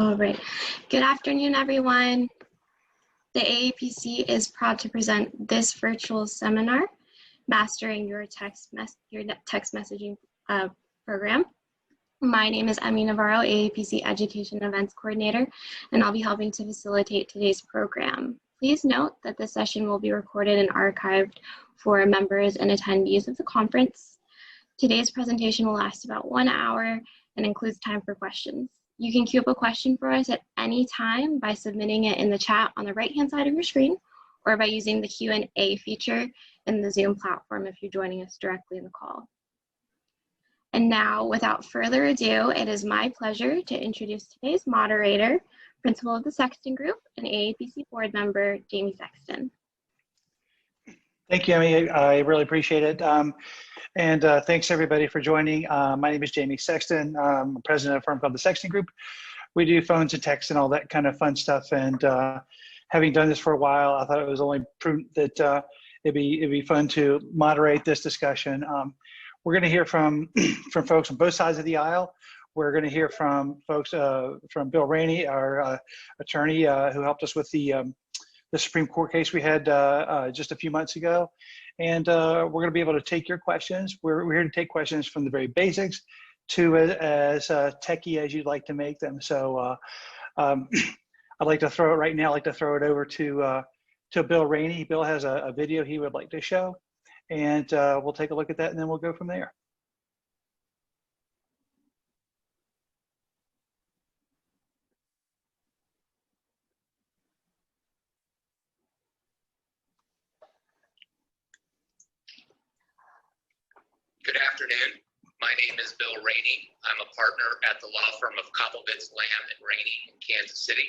All right. Good afternoon, everyone. The AAPC is proud to present this virtual seminar, Mastering Your Text Messaging Program. My name is Emmy Navarro, AAPC Education Events Coordinator, and I'll be helping to facilitate today's program. Please note that this session will be recorded and archived for members and attendees of the conference. Today's presentation will last about 1 hour and includes time for questions. You can queue up a question for us at any time by submitting it in the chat on the right-hand side of your screen, or by using the Q&A feature in the Zoom platform if you're joining us directly in the call. And now, without further ado, it is my pleasure to introduce today's moderator, Principal of the Sexton Group and AAPC Board Member, Jamie Sexton. Thank you, Emmy. I really appreciate it. Thanks everybody for joining. My name is Jamie Sexton. I'm president of a firm called the Sexton Group. We do phones and texts and all that kind of fun stuff. And having done this for a while, I thought it was only prudent that it'd be fun to moderate this discussion. We're going to hear from folks on both sides of the aisle. We're going to hear from folks from Bill Rainey, our attorney who helped us with the Supreme Court case we had just a few months ago. And we're going to be able to take your questions. We're here to take questions from the very basics to as techie as you'd like to make them. So I'd like to throw it right now. I'd like to throw it over to Bill Rainey. Bill has a video he would like to show, and we'll take a look at that, and then we'll go from there. Good afternoon. My name is Bill Rainey. I'm a partner at the law firm of Koppelvitz, Lamb & Rainey in Kansas City.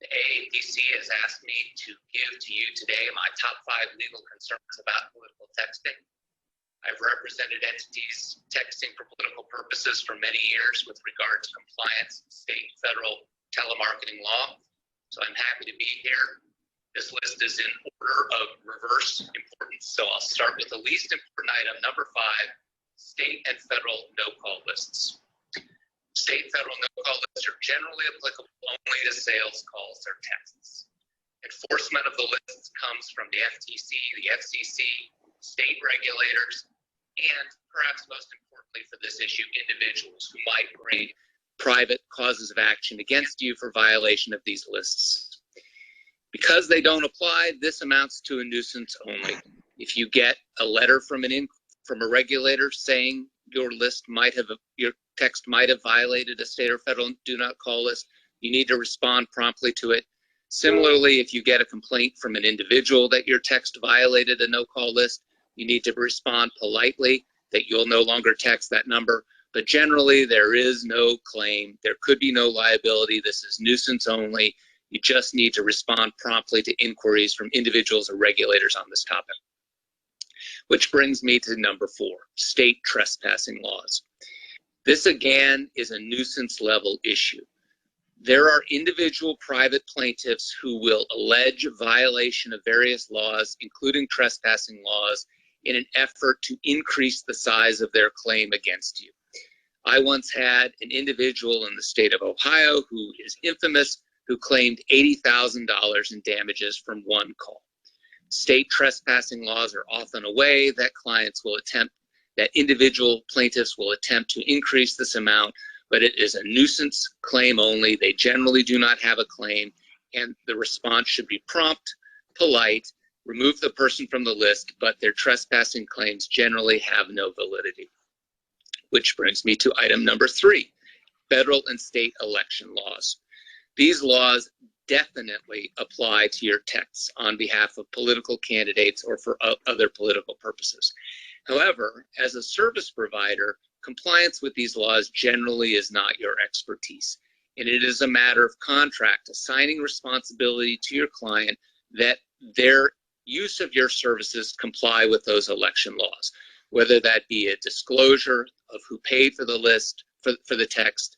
The AAPC has asked me to give to you today my top 5 legal concerns about political texting. I've represented entities texting for political purposes for many years with regard to compliance with state and federal telemarketing law, so I'm happy to be here. This list is in order of reverse importance, so I'll start with the least important item, number 5, state and federal no-call lists. State and federal no-call lists are generally applicable only to sales calls or texts. Enforcement of the lists comes from the FTC, the FCC, state regulators, and perhaps most importantly for this issue, individuals who might bring private causes of action against you for violation of these lists. Because they don't apply, this amounts to a nuisance only. If you get a letter from a regulator saying your text might have violated a state or federal do not call list, you need to respond promptly to it. Similarly, if you get a complaint from an individual that your text violated a no-call list, you need to respond politely that you'll no longer text that number. But generally, there is no claim. There could be no liability. This is nuisance only. You just need to respond promptly to inquiries from individuals or regulators on this topic. Which brings me to number 4, state trespassing laws. This again is a nuisance level issue. There are individual private plaintiffs who will allege violation of various laws, including trespassing laws, in an effort to increase the size of their claim against you. I once had an individual in the state of Ohio who is infamous, who claimed $80,000 in damages from one call. State trespassing laws are often a way that individual plaintiffs will attempt to increase this amount, but it is a nuisance claim only. They generally do not have a claim, and the response should be prompt, polite, remove the person from the list, but their trespassing claims generally have no validity. Which brings me to item number 3, federal and state election laws. These laws definitely apply to your texts on behalf of political candidates or for other political purposes. However, as a service provider, compliance with these laws generally is not your expertise, and it is a matter of contract, assigning responsibility to your client that their use of your services comply with those election laws, whether that be a disclosure of who paid for the list, for the text,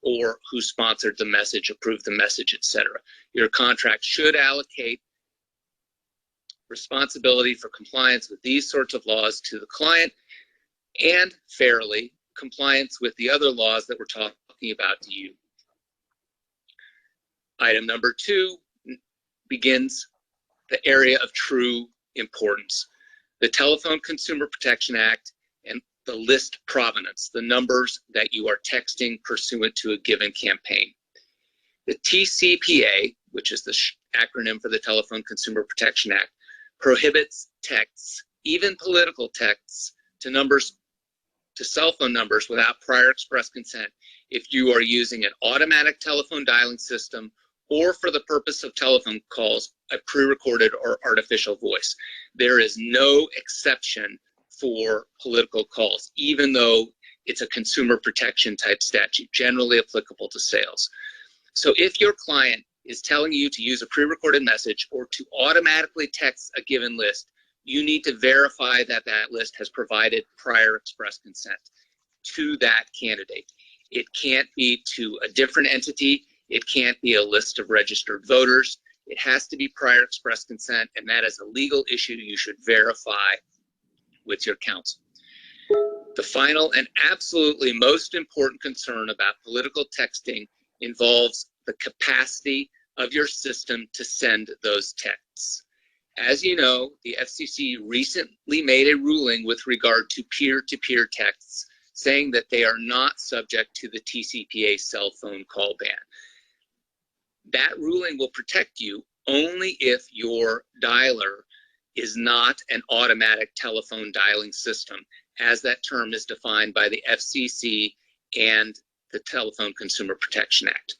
or who sponsored the message, approved the message, etc. Your contract should allocate responsibility for compliance with these sorts of laws to the client, and fairly compliance with the other laws that we're talking about to you. Item number 2 begins the area of true importance. The Telephone Consumer Protection Act and the list provenance, the numbers that you are texting pursuant to a given campaign. The TCPA, which is the acronym for the Telephone Consumer Protection Act, prohibits texts, even political texts, to cell phone numbers without prior express consent if you are using an automatic telephone dialing system or for the purpose of telephone calls, a pre-recorded or artificial voice. There is no exception for political calls, even though it's a consumer protection type statute, generally applicable to sales. So if your client is telling you to use a pre-recorded message or to automatically text a given list, you need to verify that that list has provided prior express consent to that candidate. It can't be to a different entity. It can't be a list of registered voters. It has to be prior express consent, and that is a legal issue you should verify with your counsel. The final and absolutely most important concern about political texting involves the capacity of your system to send those texts. As you know, the FCC recently made a ruling with regard to peer-to-peer texts, saying that they are not subject to the TCPA cell phone call ban. That ruling will protect you only if your dialer is not an automatic telephone dialing system, as that term is defined by the FCC and the Telephone Consumer Protection Act.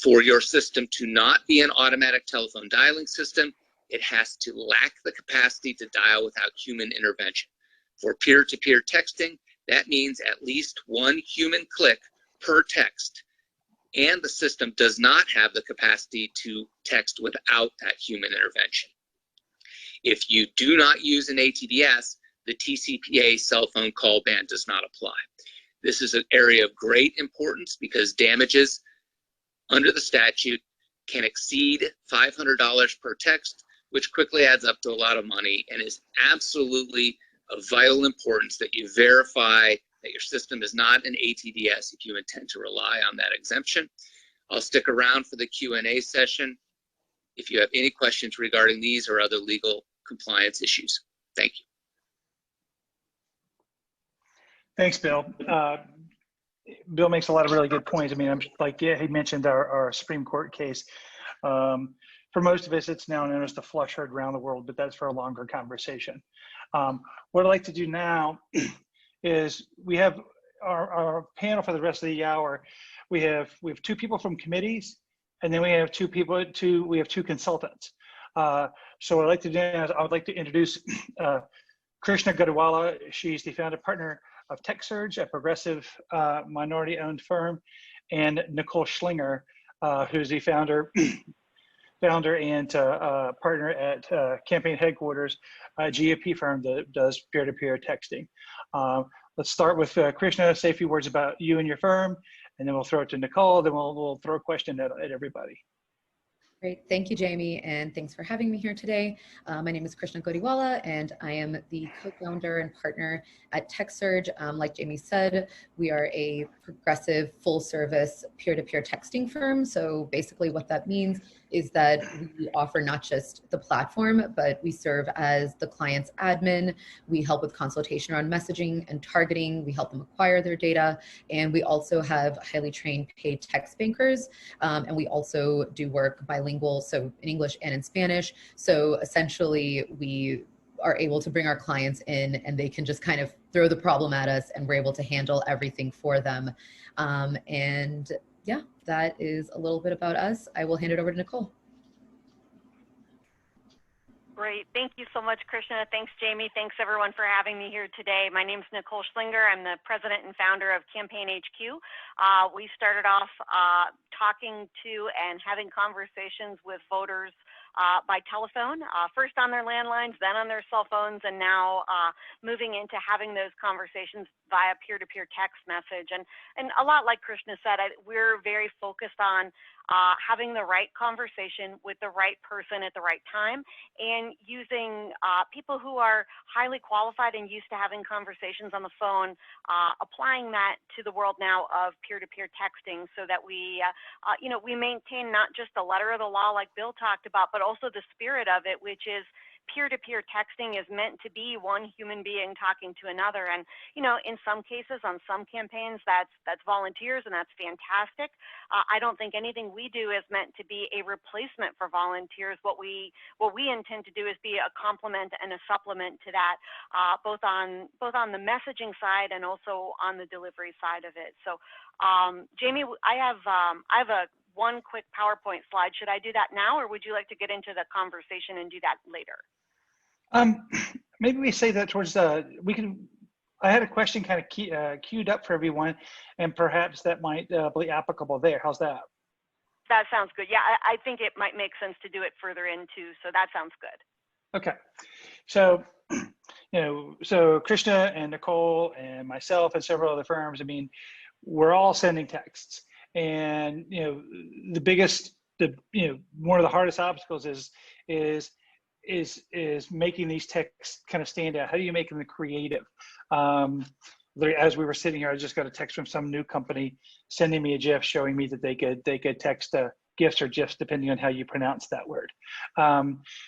For your system to not be an automatic telephone dialing system, it has to lack the capacity to dial without human intervention. For peer-to-peer texting, that means at least one human click per text, and the system does not have the capacity to text without that human intervention. If you do not use an ATDS, the TCPA cell phone call ban does not apply. This is an area of great importance because damages under the statute can exceed $500 per text, which quickly adds up to a lot of money and is absolutely of vital importance that you verify that your system is not an ATDS if you intend to rely on that exemption. I'll stick around for the Q&A session if you have any questions regarding these or other legal compliance issues. Thank you. Thanks, Bill. Bill makes a lot of really good points. I mean, he mentioned our Supreme Court case. For most of us, it's now known as the flush herd around the world, but that's for a longer conversation. What I'd like to do now is we have our panel for the rest of the hour. We have 2 people from committees, and then we have 2 consultants. So what I'd like to do is I would like to introduce Krishna Godiwala. She's the founder partner of TechSurge, a progressive minority-owned firm, and Nicole Schlinger, who's the founder and partner at Campaign Headquarters, a GOP firm that does peer-to-peer texting. Let's start with Krishna. Say a few words about you and your firm, and then we'll throw it to Nicole. Then we'll throw a question at everybody. Great, thank you, Jamie, and thanks for having me here today. My name is Krishna Godiwala, and I am the co-founder and partner at TechSurge. Like Jamie said, we are a progressive, full-service, peer-to-peer texting firm. So basically what that means is that we offer not just the platform, but we serve as the client's admin. We help with consultation around messaging and targeting. We help them acquire their data. And we also have highly trained paid text bankers. And we also do work bilingual, so in English and in Spanish. So essentially, we are able to bring our clients in and they can just kind of throw the problem at us and we're able to handle everything for them. And yeah, that is a little bit about us. I will hand it over to Nicole. Great. Thank you so much, Krishna. Thanks, Jamie. Thanks, everyone, for having me here today. My name is Nicole Schlinger. I'm the president and founder of Campaign HQ. We started off talking to and having conversations with voters by telephone, first on their landlines, then on their cell phones, and now moving into having those conversations via peer-to-peer text message. And a lot like Krishna said, we're very focused on having the right conversation with the right person at the right time, and using people who are highly qualified and used to having conversations on the phone, applying that to the world now of peer-to-peer texting, so that we, we maintain not just the letter of the law like Bill talked about, but also the spirit of it, which is peer-to-peer texting is meant to be one human being talking to another. And, in some cases, on some campaigns, that's volunteers, and that's fantastic. I don't think anything we do is meant to be a replacement for volunteers. What we intend to do is be a complement and a supplement to that, both on the messaging side and also on the delivery side of it. So, Jamie, I have one quick PowerPoint slide. Should I do that now, or would you like to get into the conversation and do that later? Maybe we say that towards I had a question kind of queued up for everyone, and perhaps that might be applicable there. How's that? That sounds good. Yeah, I think it might make sense to do it further into, so that sounds good. Okay. So, so Krishna and Nicole and myself and several other firms, I mean, we're all sending texts. And the biggest, one of the hardest obstacles is making these texts kind of stand out. How do you make them creative? As we were sitting here, I just got a text from some new company sending me a GIF showing me that they could text GIFs or GIFs depending on how you pronounce that word.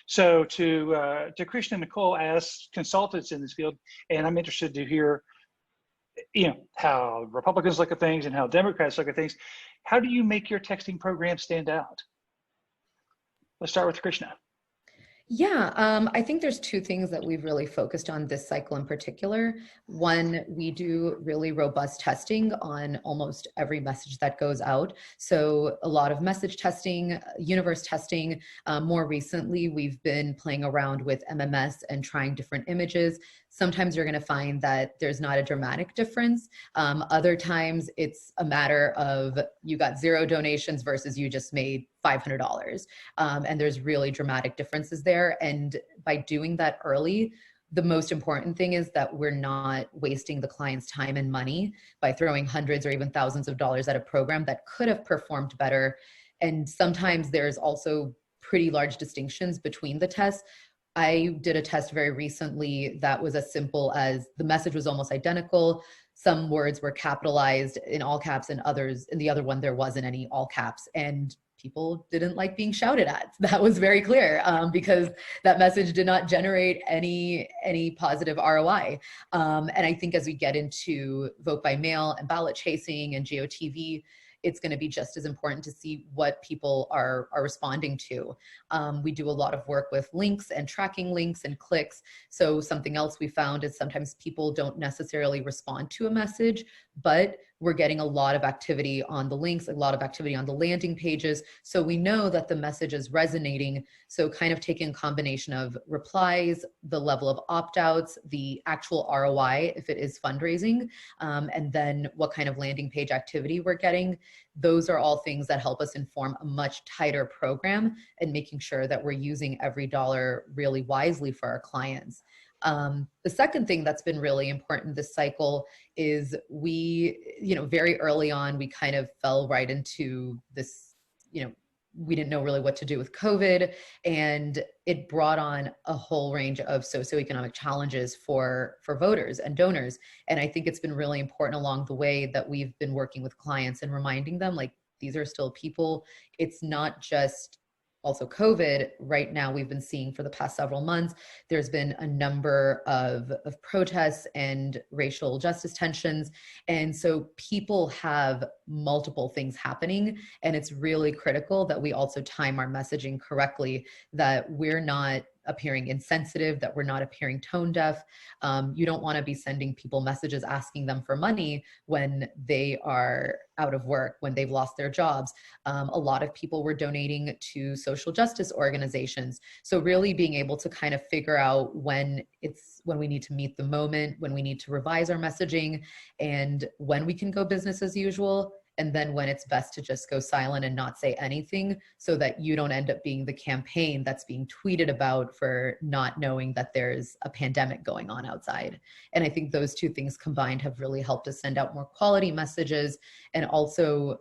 So to Krishna and Nicole as consultants in this field, and I'm interested to hear how Republicans look at things and how Democrats look at things. How do you make your texting program stand out? Let's start with Krishna. Yeah, I think there's two things that we've really focused on this cycle in particular. One, we do really robust testing on almost every message that goes out. So a lot of message testing, universe testing. More recently, we've been playing around with MMS and trying different images. Sometimes you're going to find that there's not a dramatic difference. Other times it's a matter of you got 0 donations versus you just made $500. And there's really dramatic differences there. And by doing that early, the most important thing is that we're not wasting the client's time and money by throwing hundreds or even thousands of dollars at a program that could have performed better. And sometimes there's also pretty large distinctions between the tests. I did a test very recently that was as simple as the message was almost identical. Some words were capitalized in all caps and others, in the other one, there wasn't any all caps. And people didn't like being shouted at. That was very clear because that message did not generate any positive ROI. And I think as we get into vote by mail and ballot chasing and GOTV, it's going to be just as important to see what people are responding to. We do a lot of work with links and tracking links and clicks. So something else we found is sometimes people don't necessarily respond to a message, but we're getting a lot of activity on the links, a lot of activity on the landing pages. So we know that the message is resonating. So kind of taking a combination of replies, the level of opt-outs, the actual ROI, if it is fundraising, and then what kind of landing page activity we're getting. Those are all things that help us inform a much tighter program and making sure that we're using every dollar really wisely for our clients. The second thing that's been really important this cycle is we, very early on, we kind of fell right into this, we didn't know really what to do with COVID, and it brought on a whole range of socioeconomic challenges for voters and donors. And I think it's been really important along the way that we've been working with clients and reminding them, like, these are still people. It's not just also COVID. Right now, we've been seeing for the past several months, there's been a number of protests and racial justice tensions. And so people have multiple things happening. And it's really critical that we also time our messaging correctly, that we're not appearing insensitive, that we're not appearing tone deaf. You don't want to be sending people messages asking them for money when they are out of work, when they've lost their jobs. A lot of people were donating to social justice organizations. So really being able to kind of figure out when we need to meet the moment, when we need to revise our messaging, and when we can go business as usual, and then when it's best to just go silent and not say anything, so that you don't end up being the campaign that's being tweeted about for not knowing that there's a pandemic going on outside. And I think those two things combined have really helped us send out more quality messages, and also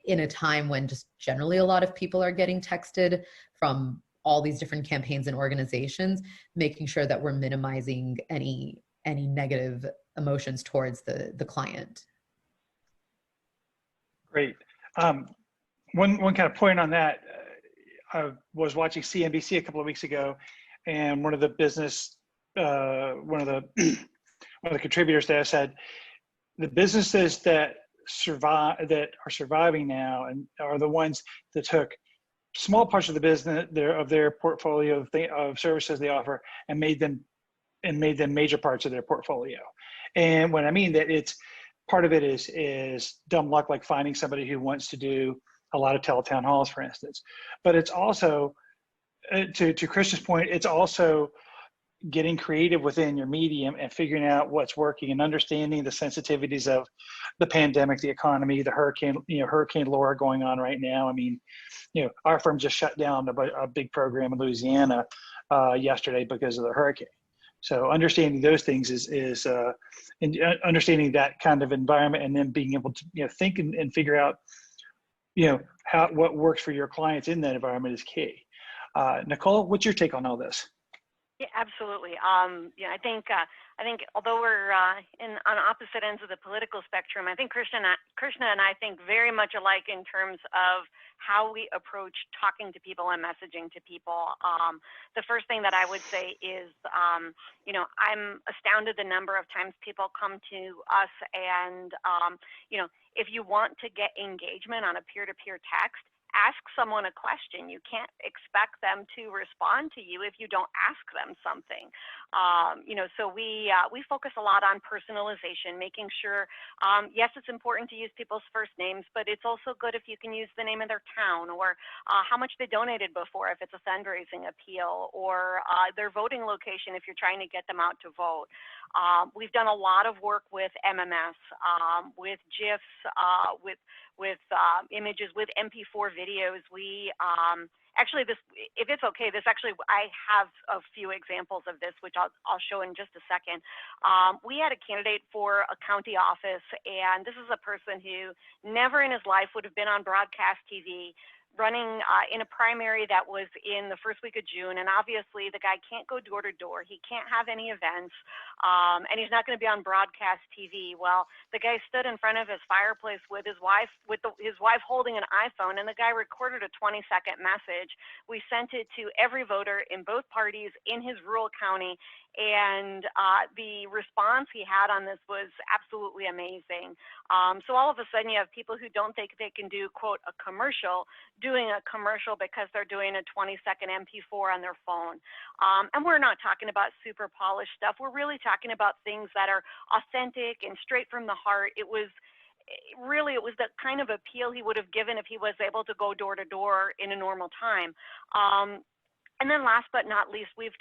in a time when just generally a lot of people are getting texted from all these different campaigns and organizations, making sure that we're minimizing any negative emotions towards the client. Great. One kind of point on that, I was watching CNBC a couple of weeks ago, and one of the contributors there said the businesses that are surviving now and are the ones that took small parts of the business of their portfolio of services they offer and made them major parts of their portfolio. And when I mean that, it's part of it is dumb luck, like finding somebody who wants to do a lot of teletown halls, for instance. But it's also, to Christian's point, it's also getting creative within your medium and figuring out what's working and understanding the sensitivities of the pandemic, the economy, the Hurricane Laura going on right now. I mean, our firm just shut down a big program in Louisiana yesterday because of the hurricane. So understanding those things is understanding that kind of environment, and then being able to think and figure out what works for your clients in that environment is key. Nicole, what's your take on all this? Yeah, absolutely. I think although we're on opposite ends of the political spectrum, I think Krishna and I think very much alike in terms of how we approach talking to people and messaging to people. The first thing that I would say is, I'm astounded the number of times people come to us and, if you want to get engagement on a peer-to-peer text, ask someone a question. You can't expect them to respond to you if you don't ask them something. So we focus a lot on personalization, making sure, yes, it's important to use people's first names, but it's also good if you can use the name of their town, or how much they donated before if it's a fundraising appeal, or their voting location if you're trying to get them out to vote. We've done a lot of work with MMS, with GIFs, with images, with MP4 videos. We actually, if it's okay, I have a few examples of this, which I'll show in just a second. We had a candidate for a county office, and this is a person who never in his life would have been on broadcast TV, running in a primary that was in the first week of June. And obviously the guy can't go door to door. He can't have any events, and he's not going to be on broadcast TV. Well, the guy stood in front of his fireplace with his wife, his wife holding an iPhone, and the guy recorded a 20-second message. We sent it to every voter in both parties in his rural county, and the response he had on this was absolutely amazing. So all of a sudden you have people who don't think they can do, quote, a commercial, doing a commercial because they're doing a 20-second MP4 on their phone. And we're not talking about super polished stuff. We're really talking about things that are authentic and straight from the heart. It was the kind of appeal he would have given if he was able to go door to door in a normal time. And then last but not least, we've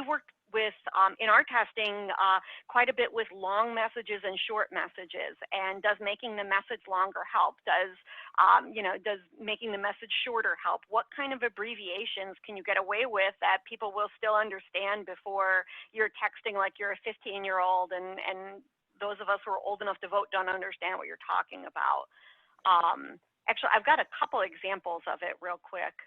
worked with, in our testing, quite a bit with long messages and short messages. And does making the message longer help? Does making the message shorter help? What kind of abbreviations can you get away with that people will still understand before you're texting like you're a 15-year-old and those of us who are old enough to vote don't understand what you're talking about? Actually, I've got a couple examples of it real quick.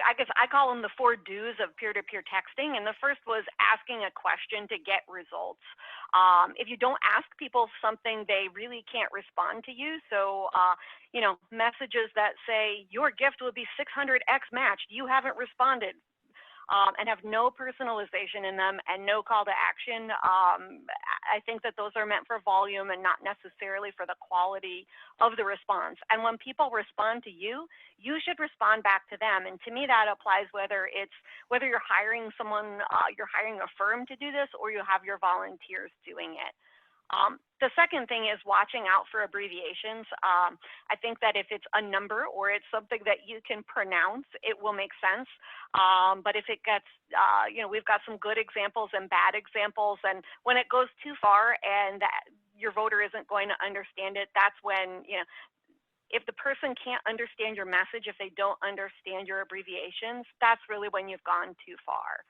I guess I call them the 4 do's of peer-to-peer texting. And the first was asking a question to get results. If you don't ask people something, they really can't respond to you. So, messages that say your gift will be 600x matched, you haven't responded, and have no personalization in them and no call to action. I think that those are meant for volume and not necessarily for the quality of the response. And when people respond to you, you should respond back to them. And to me, that applies whether you're hiring someone, you're hiring a firm to do this, or you have your volunteers doing it. The second thing is watching out for abbreviations. I think that if it's a number or it's something that you can pronounce, it will make sense. But if it gets, we've got some good examples and bad examples. And when it goes too far and your voter isn't going to understand it, that's when, if the person can't understand your message, if they don't understand your abbreviations, that's really when you've gone too far.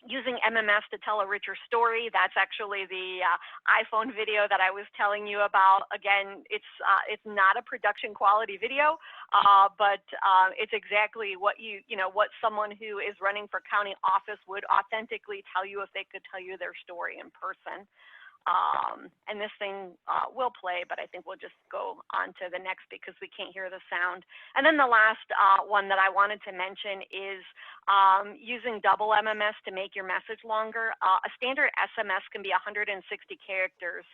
Using MMS to tell a richer story, that's actually the iPhone video that I was telling you about. Again, it's not a production quality video, but it's exactly what what someone who is running for county office would authentically tell you if they could tell you their story in person. And this thing will play, but I think we'll just go on to the next because we can't hear the sound. And then the last one that I wanted to mention is using double MMS to make your message longer. A standard SMS can be 160 characters,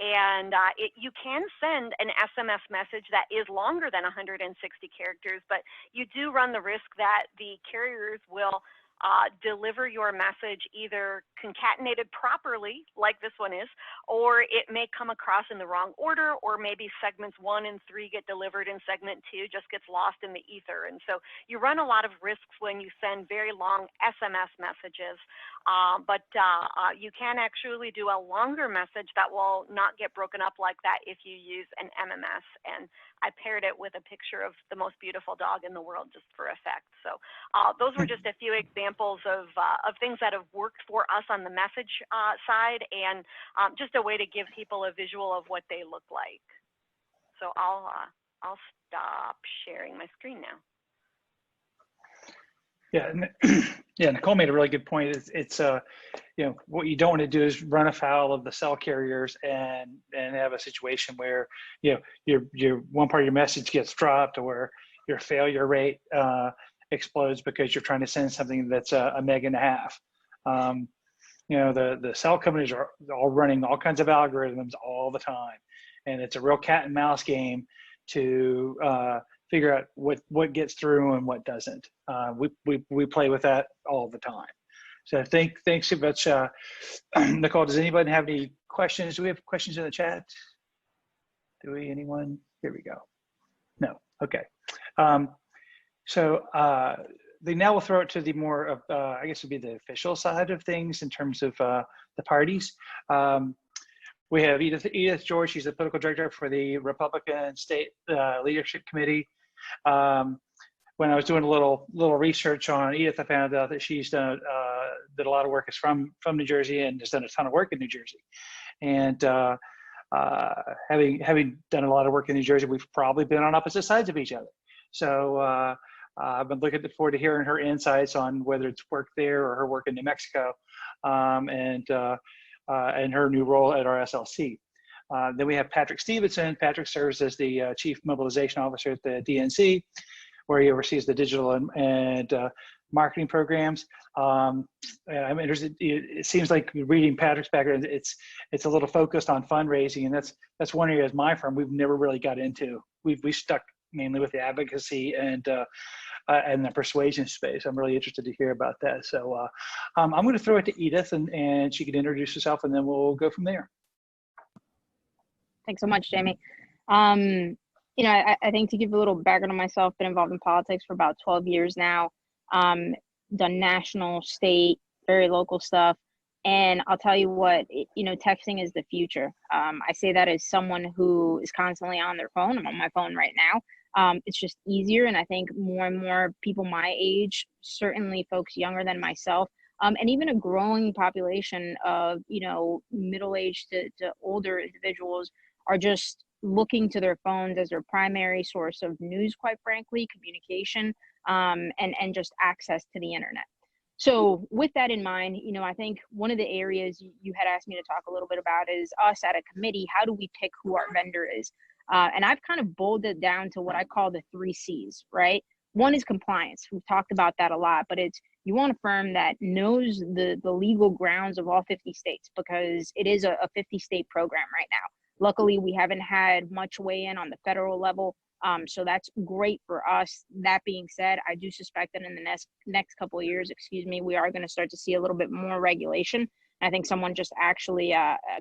and you can send an SMS message that is longer than 160 characters, but you do run the risk that the carriers will deliver your message either concatenated properly, like this one is, or it may come across in the wrong order, or maybe segments 1 and 3 get delivered and segment 2 just gets lost in the ether. And so you run a lot of risks when you send very long SMS messages, but you can actually do a longer message that will not get broken up like that if you use an MMS. And I paired it with a picture of the most beautiful dog in the world just for effect. So those were just a few examples of things that have worked for us on the message side, and just a way to give people a visual of what they look like. So I'll stop sharing my screen now. Yeah, Nicole made a really good point. It's what you don't want to do is run afoul of the cell carriers and have a situation where your one part of your message gets dropped, or your failure rate explodes because you're trying to send something that's a meg and a half. The cell companies are all running all kinds of algorithms all the time, and it's a real cat and mouse game to figure out what gets through and what doesn't. We play with that all the time. So thanks so much, Nicole. Does anybody have any questions? Do we have questions in the chat? Anyone? Here we go. No. Okay. Now we'll throw it to the more of, I guess it would be the official side of things in terms of the parties. We have Edith George. She's the political director for the Republican State Leadership Committee. When I was doing a little research on Edith, I found out that she's did a lot of work. Is from New Jersey and has done a ton of work in New Jersey. And having done a lot of work in New Jersey, we've probably been on opposite sides of each other. So I've been looking forward to hearing her insights on whether it's work there or her work in New Mexico, and her new role at our SLC. Then we have Patrick Stevenson. Patrick serves as the Chief Mobilization Officer at the DNC, where he oversees the digital and marketing programs. I'm interested. It seems like reading Patrick's background, it's a little focused on fundraising, and that's one area as my firm we've never really got into. We stuck mainly with the advocacy and the persuasion space. I'm really interested to hear about that. So I'm going to throw it to Edith, and she can introduce herself, and then we'll go from there. Thanks so much, Jamie. I think to give a little background on myself, been involved in politics for about 12 years now. Done national, state, very local stuff. And I'll tell you what, texting is the future. I say that as someone who is constantly on their phone. I'm on my phone right now. It's just easier. And I think more and more people my age, certainly folks younger than myself, and even a growing population of, middle-aged to older individuals are just looking to their phones as their primary source of news, quite frankly, communication, and just access to the internet. So with that in mind, I think one of the areas you had asked me to talk a little bit about is us at a committee. How do we pick who our vendor is? And I've kind of boiled it down to what I call the 3 C's, right? One is compliance. We've talked about that a lot, but you want a firm that knows the legal grounds of all 50 states, because it is a 50-state program right now. Luckily, we haven't had much weigh in on the federal level, so that's great for us. That being said, I do suspect that in the next couple of years, we are going to start to see a little bit more regulation. I think someone just actually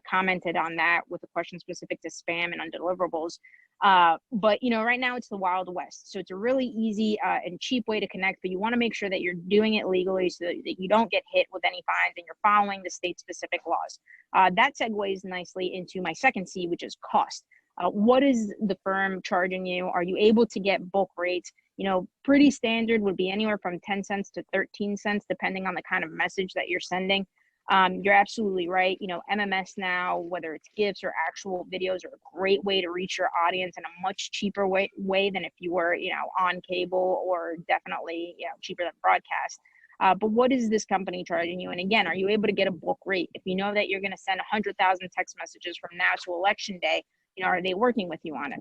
commented on that with a question specific to spam and undeliverables. But right now it's the Wild West. So it's a really easy and cheap way to connect, but you want to make sure that you're doing it legally so that you don't get hit with any fines and you're following the state specific laws. That segues nicely into my second C, which is cost. What is the firm charging you? Are you able to get bulk rates? Pretty standard would be anywhere from 10 cents to 13 cents, depending on the kind of message that you're sending. You're absolutely right. MMS now, whether it's GIFs or actual videos, are a great way to reach your audience in a much cheaper way than if you were, on cable, or definitely, cheaper than broadcast. But what is this company charging you? And again, are you able to get a bulk rate? If you know that you're going to send 100,000 text messages from now to election day, are they working with you on it?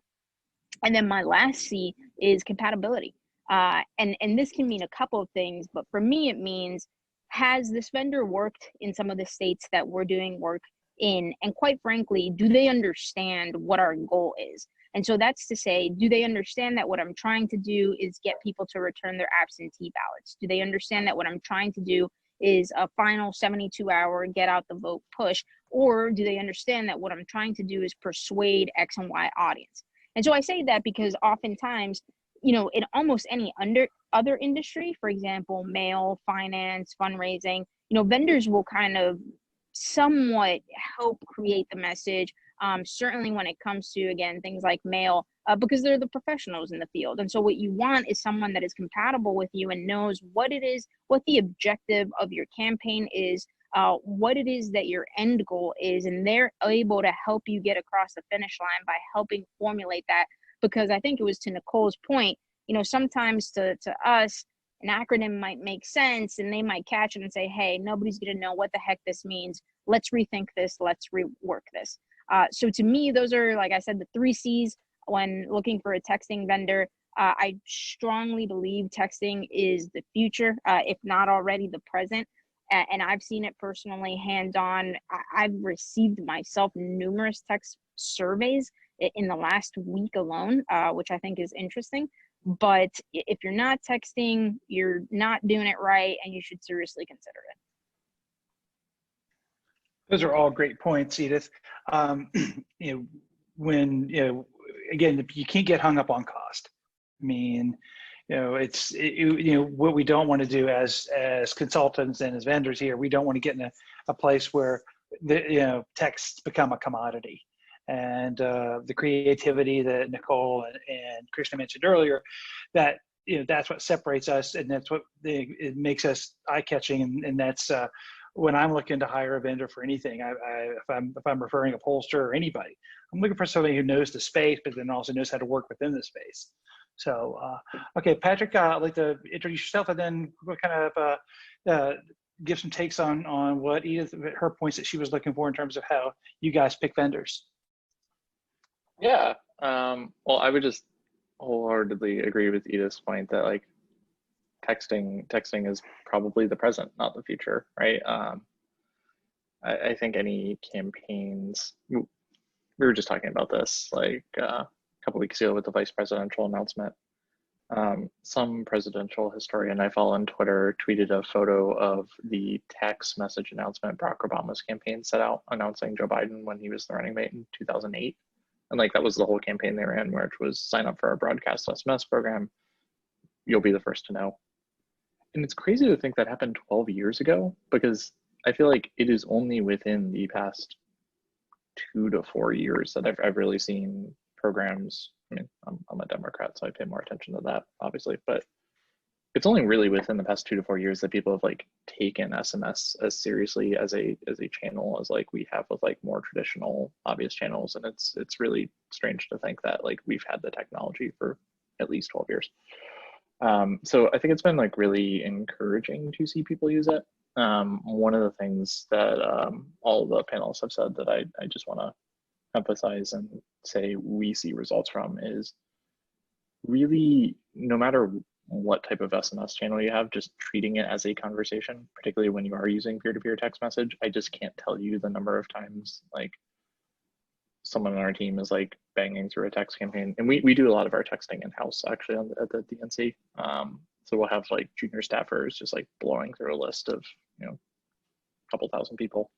And then my last C is compatibility. And this can mean a couple of things, but for me, it means, has this vendor worked in some of the states that we're doing work in? And quite frankly, do they understand what our goal is? And so that's to say, do they understand that what I'm trying to do is get people to return their absentee ballots? Do they understand that what I'm trying to do is a final 72-hour get out the vote push? Or do they understand that what I'm trying to do is persuade X and Y audience? And so I say that because oftentimes, in almost any other industry, for example, mail, finance, fundraising, vendors will kind of somewhat help create the message. Certainly when it comes to, again, things like mail, because they're the professionals in the field. And so what you want is someone that is compatible with you and knows what it is, what the objective of your campaign is, what it is that your end goal is, and they're able to help you get across the finish line by helping formulate that. Because I think it was to Nicole's point, sometimes to us, an acronym might make sense and they might catch it and say, hey, nobody's going to know what the heck this means. Let's rethink this. Let's rework this. So to me, those are, like I said, the 3 C's when looking for a texting vendor. I strongly believe texting is the future, if not already the present. And I've seen it personally, hands-on. I've received myself numerous text surveys in the last week alone, which I think is interesting. But if you're not texting, you're not doing it right, and you should seriously consider it. Those are all great points, Edith. When again, you can't get hung up on cost. I mean, what we don't want to do as consultants and as vendors here, we don't want to get in a place where texts become a commodity. And the creativity that Nicole and Krishna mentioned earlier, that that's what separates us, and that's what it makes us eye-catching, and that's when I'm looking to hire a vendor for anything. If I'm referring a pollster or anybody, I'm looking for somebody who knows the space, but then also knows how to work within the space. So, okay, Patrick, I'd like to introduce yourself, and then we'll kind of give some takes on what Edith, her points that she was looking for in terms of how you guys pick vendors. Yeah, well, I would just wholeheartedly agree with Edith's point that like texting is probably the present, not the future, right? I think any campaigns, we were just talking about this like a couple weeks ago with the vice presidential announcement. Some presidential historian I follow on Twitter tweeted a photo of the text message announcement Barack Obama's campaign set out announcing Joe Biden when he was the running mate in 2008. And like that was the whole campaign they ran, which was sign up for our broadcast SMS program. You'll be the first to know. And it's crazy to think that happened 12 years ago, because I feel like it is only within the past 2 to 4 years that I've really seen programs. I mean, I'm a Democrat, so I pay more attention to that, obviously, but it's only really within the past 2 to 4 years that people have like taken SMS as seriously as a channel as like we have with like more traditional obvious channels. And it's really strange to think that like we've had the technology for at least 12 years. So I think it's been like really encouraging to see people use it. One of the things that all of the panelists have said that I just want to emphasize and say we see results from is really, no matter what type of SMS channel you have, just treating it as a conversation, particularly when you are using peer-to-peer text message. I just can't tell you the number of times like someone on our team is like banging through a text campaign, and we do a lot of our texting in-house actually at the DNC. So we'll have like junior staffers just like blowing through a list of a couple thousand people.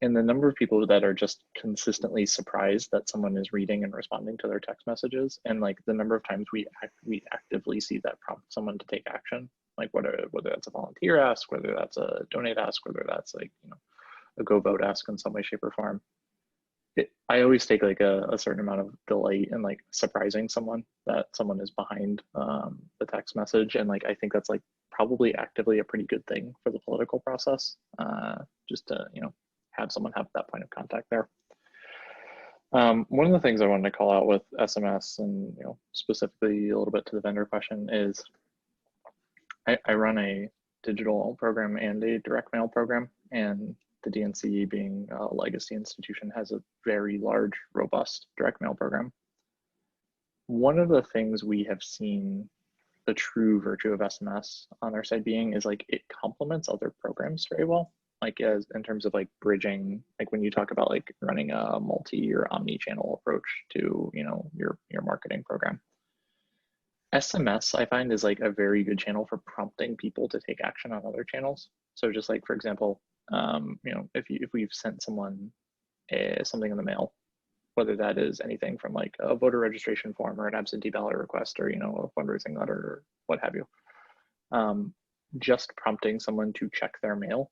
And the number of people that are just consistently surprised that someone is reading and responding to their text messages, and like the number of times we actively see that prompt someone to take action, like whether that's a volunteer ask, whether that's a donate ask, whether that's like, you know, a go vote ask in some way, shape, or form. I always take like a certain amount of delight in like surprising someone that someone is behind the text message, and like I think that's like probably actively a pretty good thing for the political process, just to, you know, have someone have that point of contact there. One of the things I wanted to call out with SMS, and you know, specifically a little bit to the vendor question, is I run a digital program and a direct mail program, and the DNC, being a legacy institution, has a very large, robust direct mail program. One of the things we have seen the true virtue of SMS on our side being is like it complements other programs very well. Like as in terms of like bridging, like when you talk about like running a multi or omni-channel approach to, you know, your marketing program. SMS, I find, is like a very good channel for prompting people to take action on other channels. So just like, for example, you know, if we've sent someone something in the mail, whether that is anything from like a voter registration form or an absentee ballot request, or, you know, a fundraising letter or what have you, just prompting someone to check their mail.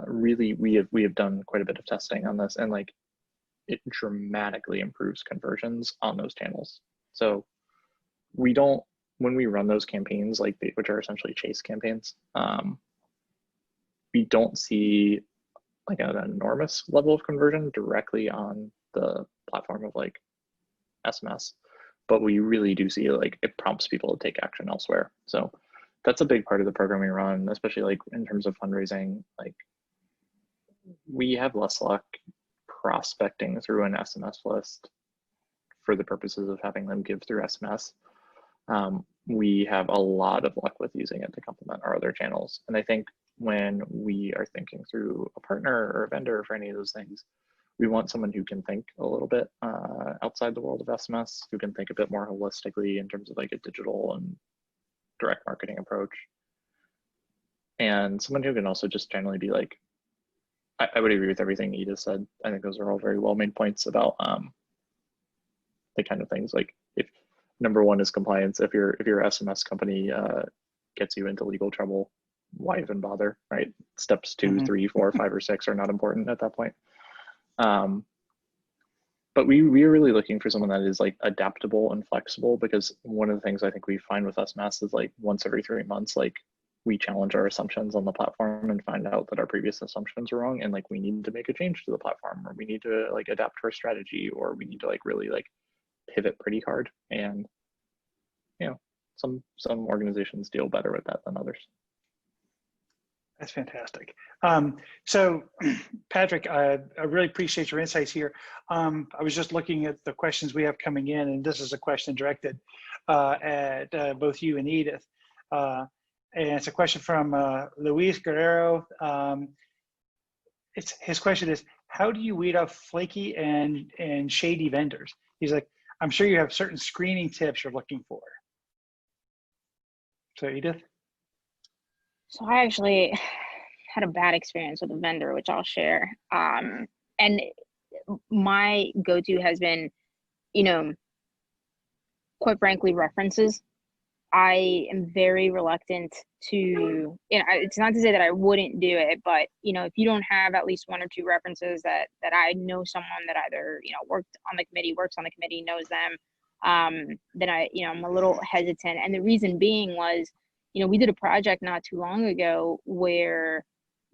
Really, we have done quite a bit of testing on this, and like it dramatically improves conversions on those channels. So we don't, when we run those campaigns, like which are essentially chase campaigns, we don't see like an enormous level of conversion directly on the platform of like SMS, but we really do see like it prompts people to take action elsewhere. So that's a big part of the program we run, especially like in terms of fundraising. Like we have less luck prospecting through an SMS list for the purposes of having them give through SMS. We have a lot of luck with using it to complement our other channels. And I think when we are thinking through a partner or a vendor for any of those things, we want someone who can think a little bit outside the world of SMS, who can think a bit more holistically in terms of like a digital and direct marketing approach. And someone who can also just generally be like, I would agree with everything Edith said. I think those are all very well made points about the kind of things, like if number one is compliance. If your SMS company gets you into legal trouble, why even bother, right? Steps 2, 3, 4, 5, or 6 are not important at that point. But we are really looking for someone that is like adaptable and flexible, because one of the things I think we find with SMS is like once every 3 months, like we challenge our assumptions on the platform and find out that our previous assumptions are wrong, and like we need to make a change to the platform, or we need to like adapt our strategy, or we need to like really like pivot pretty hard. And you know, some organizations deal better with that than others. That's fantastic. So Patrick, I really appreciate your insights here. I was just looking at the questions we have coming in, and this is a question directed at both you and Edith. And it's a question from Luis Guerrero. His question is, how do you weed out flaky and shady vendors? He's like, I'm sure you have certain screening tips you're looking for. So Edith? So I actually had a bad experience with a vendor, which I'll share. And my go-to has been, you know, quite frankly, references. I am very reluctant to, you know, it's not to say that I wouldn't do it, but, you know, if you don't have at least 1 or 2 references that I know someone that either, you know, works on the committee, knows them, then I'm a little hesitant. And the reason being was, you know, we did a project not too long ago where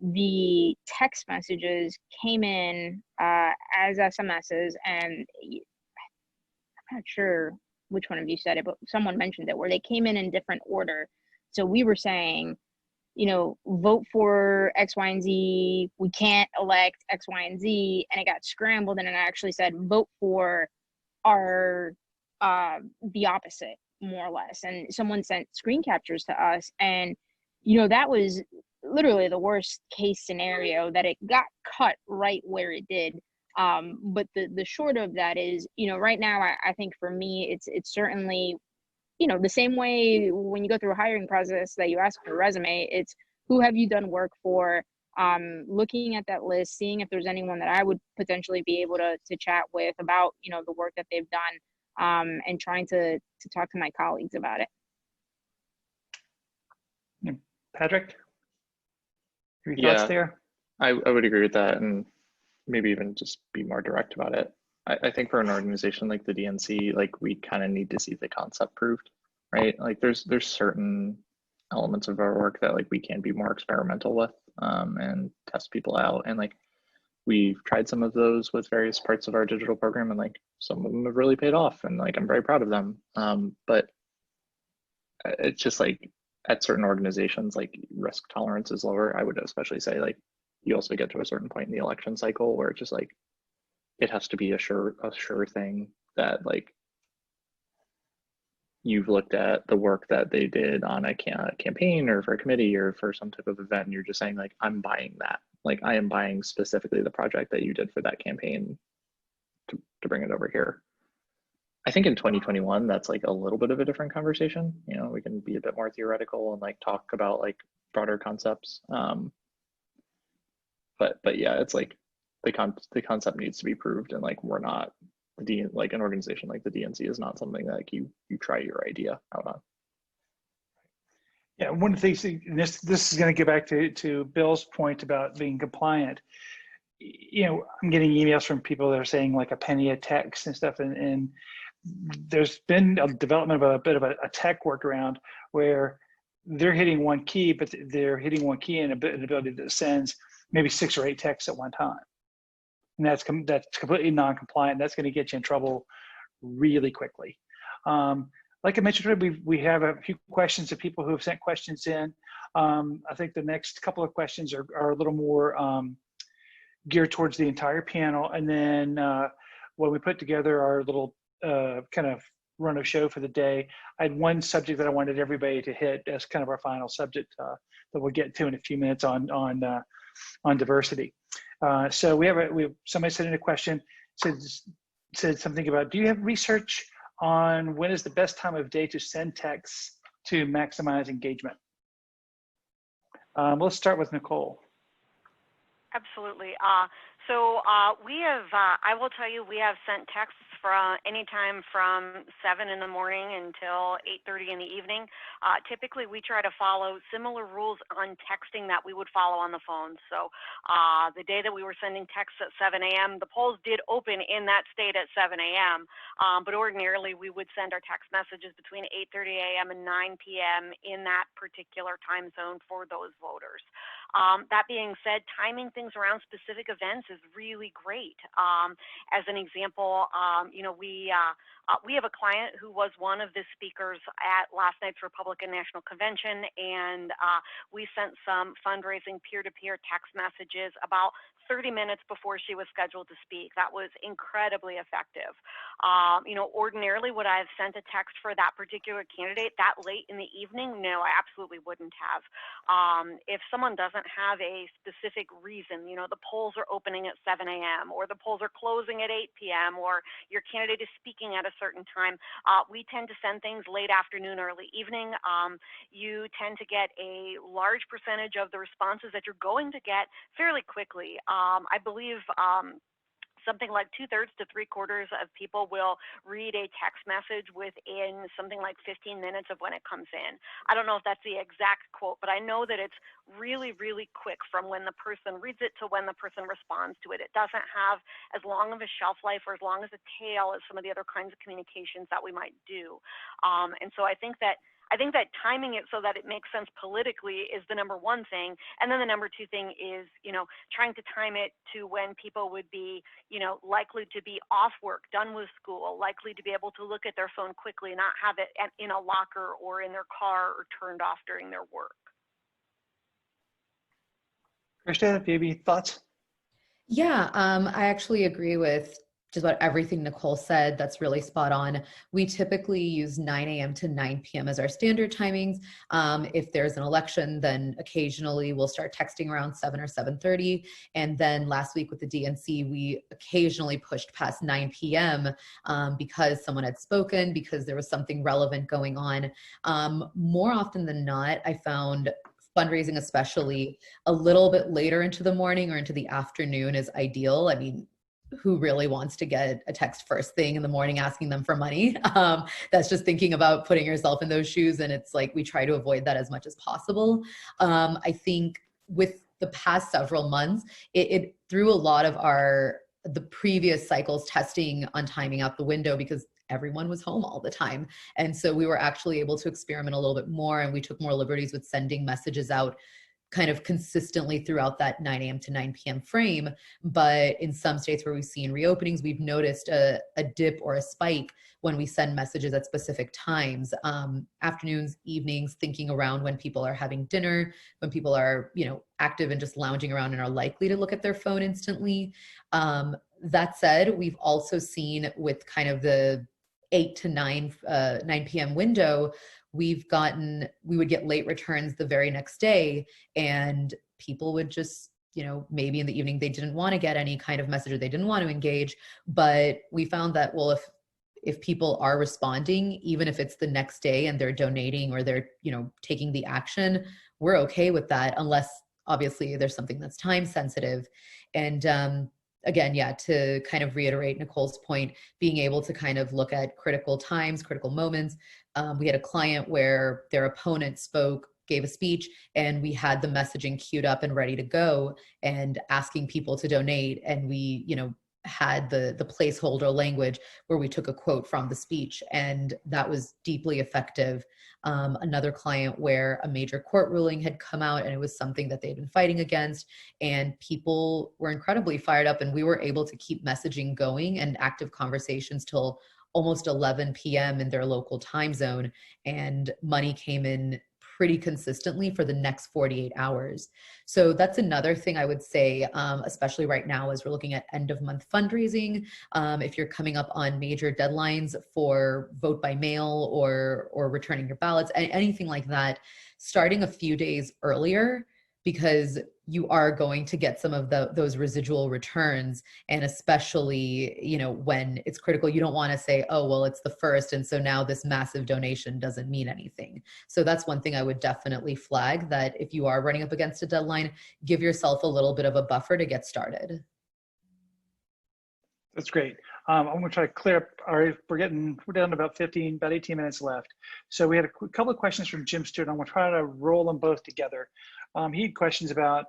the text messages came in as SMSs, and I'm not sure which one of you said it, but someone mentioned it, where they came in different order. So we were saying, you know, vote for X, Y, and Z. We can't elect X, Y, and Z. And it got scrambled, and it actually said, vote for our, the opposite, more or less. And someone sent screen captures to us. And, you know, that was literally the worst case scenario, that it got cut right where it did. But the short of that is, you know, right now, I think for me, it's certainly, you know, the same way when you go through a hiring process that you ask for a resume, it's who have you done work for? looking at that list, seeing if there's anyone that I would potentially be able to chat with about, you know, the work that they've done, and trying to talk to my colleagues about it. Patrick, your thoughts Yeah, there? I would agree with that, and maybe even just be more direct about it. I think for an organization like the DNC, like we kind of need to see the concept proved, right? Like there's certain elements of our work that like we can be more experimental with, and test people out. And like we've tried some of those with various parts of our digital program, and like some of them have really paid off, and like I'm very proud of them. But it's just like at certain organizations, like risk tolerance is lower. I would especially say like you also get to a certain point in the election cycle where it's just like it has to be a sure thing that like you've looked at the work that they did on a campaign or for a committee or for some type of event, and you're just saying like, I'm buying that. Like I am buying specifically the project that you did for that campaign to bring it over here. I think in 2021, that's like a little bit of a different conversation. You know, we can be a bit more theoretical and like talk about like broader concepts. But yeah, it's like the concept needs to be proved, and like we're not like an organization like the DNC is not something that like you try your idea out on. Yeah, one of the things, and this is going to get back to Bill's point about being compliant. You know, I'm getting emails from people that are saying like a penny a text and stuff, and there's been a development of a bit of a tech workaround where they're hitting one key, but they're hitting one key and an ability that sends maybe 6 or 8 texts at one time. And that's completely non-compliant. That's going to get you in trouble really quickly. Like I mentioned, we have a few questions of people who have sent questions in. I think the next couple of questions are a little more geared towards the entire panel. And then when we put together our little kind of run of show for the day, I had one subject that I wanted everybody to hit as kind of our final subject that we'll get to in a few minutes on diversity. So we have somebody sent in a question, said something about, do you have research on when is the best time of day to send texts to maximize engagement? Let's start with Nicole. Absolutely. So we have, I will tell you, we have sent texts from anytime from 7 in the morning until 8:30 in the evening. Typically, we try to follow similar rules on texting that we would follow on the phone. So the day that we were sending texts at 7 a.m., the polls did open in that state at 7 a.m., but ordinarily we would send our text messages between 8:30 a.m. and 9 p.m. in that particular time zone for those voters. That being said, timing things around specific events is really great. As an example, you know, we have a client who was one of the speakers at last night's Republican National Convention, and we sent some fundraising peer-to-peer text messages about 30 minutes before she was scheduled to speak. That was incredibly effective. You know, ordinarily would I have sent a text for that particular candidate that late in the evening? No, I absolutely wouldn't have. If someone doesn't have a specific reason, you know, the polls are opening at 7 a.m. or the polls are closing at 8 p.m. or your candidate is speaking at a certain time, we tend to send things late afternoon, early evening. You tend to get a large percentage of the responses that you're going to get fairly quickly. I believe something like 2/3 to 3/4 of people will read a text message within something like 15 minutes of when it comes in. I don't know if that's the exact quote, but I know that it's really, really quick from when the person reads it to when the person responds to it. It doesn't have as long of a shelf life or as long as a tail as some of the other kinds of communications that we might do. And so I think that timing it so that it makes sense politically is the number one thing. And then the number two thing is, you know, trying to time it to when people would be, you know, likely to be off work, done with school, likely to be able to look at their phone quickly, not have it in a locker or in their car or turned off during their work. Krista, do you have any thoughts? Yeah, I actually agree with just about everything Nicole said. That's really spot on. We typically use 9 a.m. to 9 p.m. as our standard timings. If there's an election, then occasionally we'll start texting around 7 or 7:30. And then last week with the DNC, we occasionally pushed past 9 p.m. Because someone had spoken, because there was something relevant going on. More often than not, I found fundraising, especially a little bit later into the morning or into the afternoon, is ideal. I mean, who really wants to get a text first thing in the morning asking them for money? That's just thinking about putting yourself in those shoes. And it's like, we try to avoid that as much as possible. I think with the past several months, it threw a lot of the previous cycles testing on timing out the window, because everyone was home all the time. And so we were actually able to experiment a little bit more, and we took more liberties with sending messages out kind of consistently throughout that 9 a.m. to 9 p.m. frame. But in some states where we've seen reopenings, we've noticed a dip or a spike when we send messages at specific times, afternoons, evenings, thinking around when people are having dinner, when people are, active and just lounging around and are likely to look at their phone instantly. That said, we've also seen with kind of the 8 to 9 p.m. window, we would get late returns the very next day, and people would just, maybe in the evening they didn't want to get any kind of message or they didn't want to engage. But we found that, well, if people are responding, even if it's the next day and they're donating or they're, taking the action, we're okay with that, unless obviously there's something that's time sensitive. And again, yeah, to kind of reiterate Nicole's point, being able to kind of look at critical times, critical moments. We had a client where their opponent gave a speech, and we had the messaging queued up and ready to go and asking people to donate. And we, had the placeholder language where we took a quote from the speech, and that was deeply effective. Another client where a major court ruling had come out, and it was something that they'd been fighting against, and people were incredibly fired up, and we were able to keep messaging going and active conversations till almost 11 p.m. in their local time zone, and money came in pretty consistently for the next 48 hours. So that's another thing I would say, especially right now as we're looking at end of month fundraising. If you're coming up on major deadlines for vote by mail or returning your ballots, anything like that, starting a few days earlier, because you are going to get some of those residual returns. And especially, when it's critical, you don't want to say, oh, well, it's the first, and so now this massive donation doesn't mean anything. So that's one thing I would definitely flag, that if you are running up against a deadline, give yourself a little bit of a buffer to get started. That's great. I'm going to try to clear up. We're down to about 18 minutes left. So we had a couple of questions from Jim Stewart. I'm going to try to roll them both together. He had questions about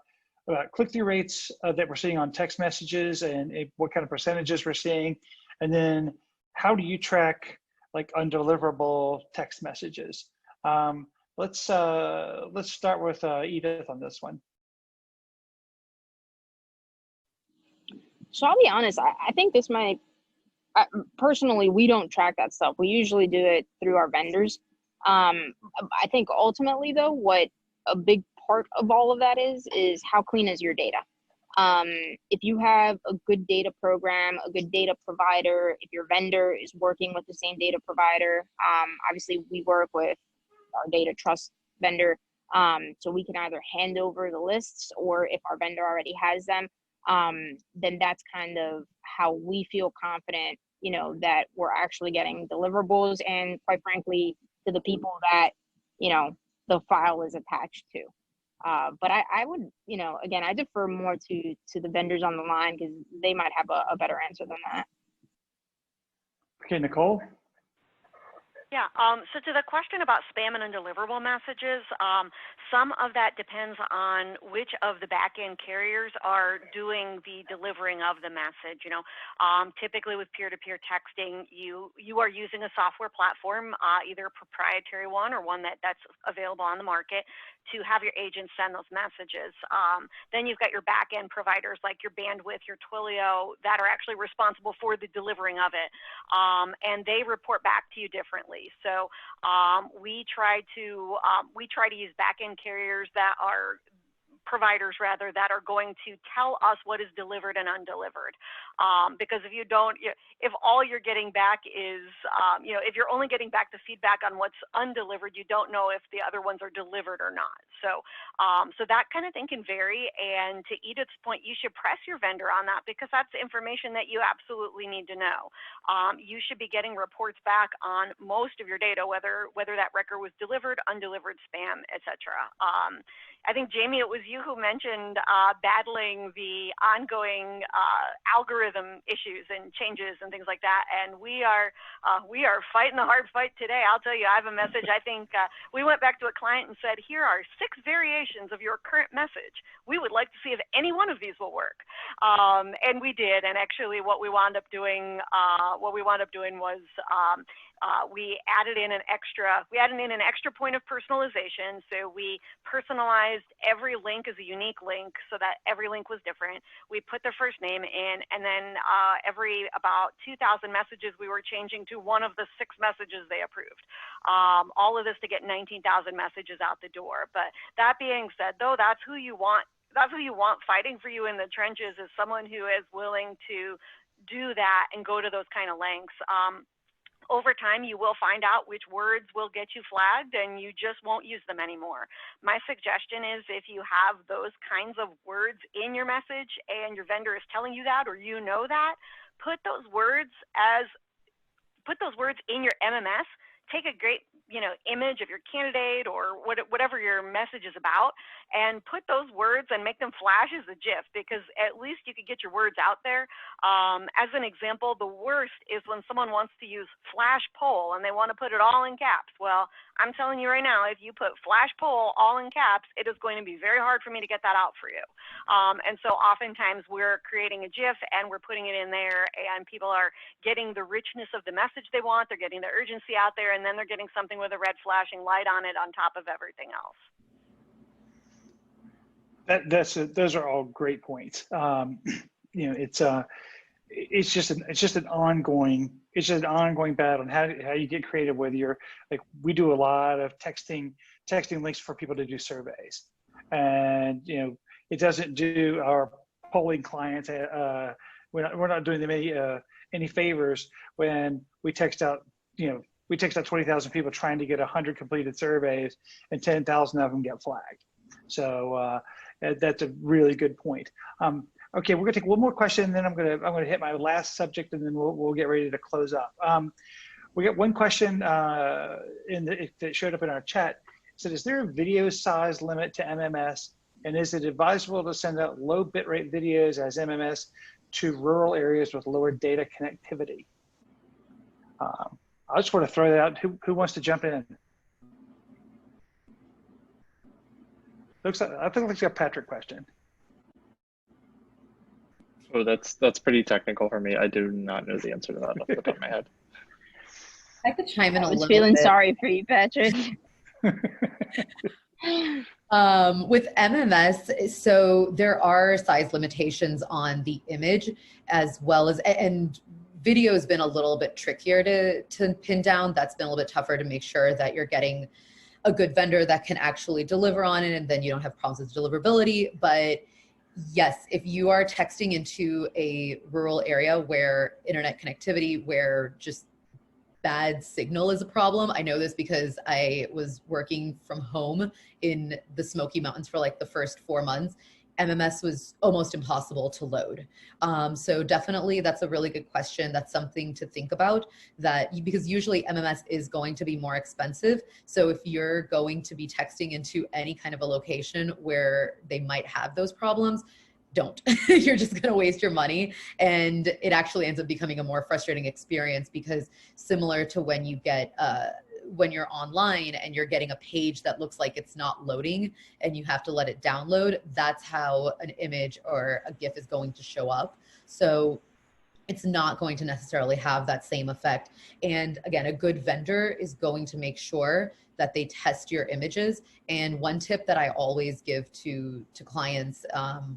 click-through rates that we're seeing on text messages, and what kind of percentages we're seeing. And then how do you track like undeliverable text messages? Let's start with Edith on this one. So I'll be honest, I think this might, personally, we don't track that stuff. We usually do it through our vendors. I think ultimately though, what a big part of all of that is how clean is your data. If you have a good data program, a good data provider, if your vendor is working with the same data provider, obviously we work with our data trust vendor, so we can either hand over the lists, or if our vendor already has them, then that's kind of how we feel confident, that we're actually getting deliverables, and quite frankly, to the people that, the file is attached to. But I would, again, I defer more to the vendors on the line, because they might have a better answer than that. Okay, Nicole. Yeah, so to the question about spam and undeliverable messages, some of that depends on which of the back-end carriers are doing the delivering of the message. Typically with peer-to-peer texting, you are using a software platform, either a proprietary one or one that's available on the market, to have your agents send those messages. Then you've got your back-end providers like your Bandwidth, your Twilio, that are actually responsible for the delivering of it, and they report back to you differently. So we try to use back-end carriers that are providers rather, that are going to tell us what is delivered and undelivered. Because if you don't, if all you're getting back is, if you're only getting back the feedback on what's undelivered, you don't know if the other ones are delivered or not. So, so that kind of thing can vary. And to Edith's point, you should press your vendor on that, because that's information that you absolutely need to know. You should be getting reports back on most of your data, whether that record was delivered, undelivered, spam, etc. I think, Jamie, it was you who mentioned battling the ongoing algorithm issues and changes and things like that. And we are fighting the hard fight today. I'll tell you, I have a message. I think we went back to a client and said, here are 6 variations of your current message. We would like to see if any one of these will work. And we did. And actually, what we wound up doing was we added in an extra point of personalization. So we personalized every link as a unique link so that every link was different. We put their first name in, and then every about 2,000 messages we were changing to one of the 6 messages they approved. All of this to get 19,000 messages out the door. But that being said, though, that's who you want. That's who you want fighting for you in the trenches, is someone who is willing to do that and go to those kind of lengths. Over time, you will find out which words will get you flagged, and you just won't use them anymore. My suggestion is, if you have those kinds of words in your message and your vendor is telling you that, or you know that, put those words in your MMS. Take a great image of your candidate or whatever your message is about, and put those words and make them flash as a GIF, because at least you could get your words out there. As an example, the worst is when someone wants to use flash poll and they want to put it all in caps. Well, I'm telling you right now, if you put flash poll all in caps, it is going to be very hard for me to get that out for you. And so oftentimes we're creating a GIF and we're putting it in there, and people are getting the richness of the message they want. They're getting the urgency out there, and then they're getting something with a red flashing light on it on top of everything else. Those are all great points. It's just an ongoing battle, and how you get creative with your, like, we do a lot of texting links for people to do surveys, and it doesn't do our polling clients, we're not doing them any favors when we text out 20,000 people trying to get 100 completed surveys and 10,000 of them get flagged. So that's a really good point. Okay, we're gonna take one more question, and then I'm gonna hit my last subject, and then we'll get ready to close up. We got one question that showed up in our chat. It said, is there a video size limit to MMS, and is it advisable to send out low bitrate videos as MMS to rural areas with lower data connectivity? I just want to throw that out. Who wants to jump in? I think it's a Patrick question. Oh, that's pretty technical for me. I do not know the answer to that off the top of my head. I could chime in a little bit. I was feeling sorry for you, Patrick. With MMS, so there are size limitations on the image, as well as, and video has been a little bit trickier to pin down. That's been a little bit tougher to make sure that you're getting a good vendor that can actually deliver on it, and then you don't have problems with deliverability. But yes, if you are texting into a rural area where internet connectivity, where just bad signal is a problem. I know this because I was working from home in the Smoky Mountains for like the first 4 months. MMS was almost impossible to load. So definitely that's a really good question. That's something to think about, because usually MMS is going to be more expensive. So if you're going to be texting into any kind of a location where they might have those problems, don't. You're just going to waste your money, and it actually ends up becoming a more frustrating experience, because similar to when you get when you're online and you're getting a page that looks like it's not loading and you have to let it download, that's how an image or a GIF is going to show up. So it's not going to necessarily have that same effect. And again, a good vendor is going to make sure that they test your images. And one tip that I always give to clients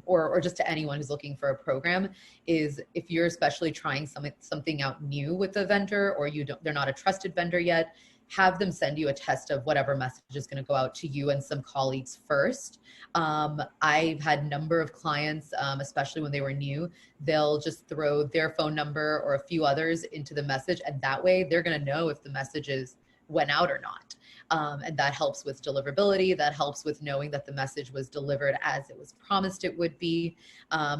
or just to anyone who's looking for a program is, if you're especially trying something out new with a vendor, or they're not a trusted vendor yet, have them send you a test of whatever message is going to go out to you and some colleagues first. I've had a number of clients, especially when they were new, they'll just throw their phone number or a few others into the message, and that way they're going to know if the messages went out or not. And that helps with deliverability. That helps with knowing that the message was delivered as it was promised it would be.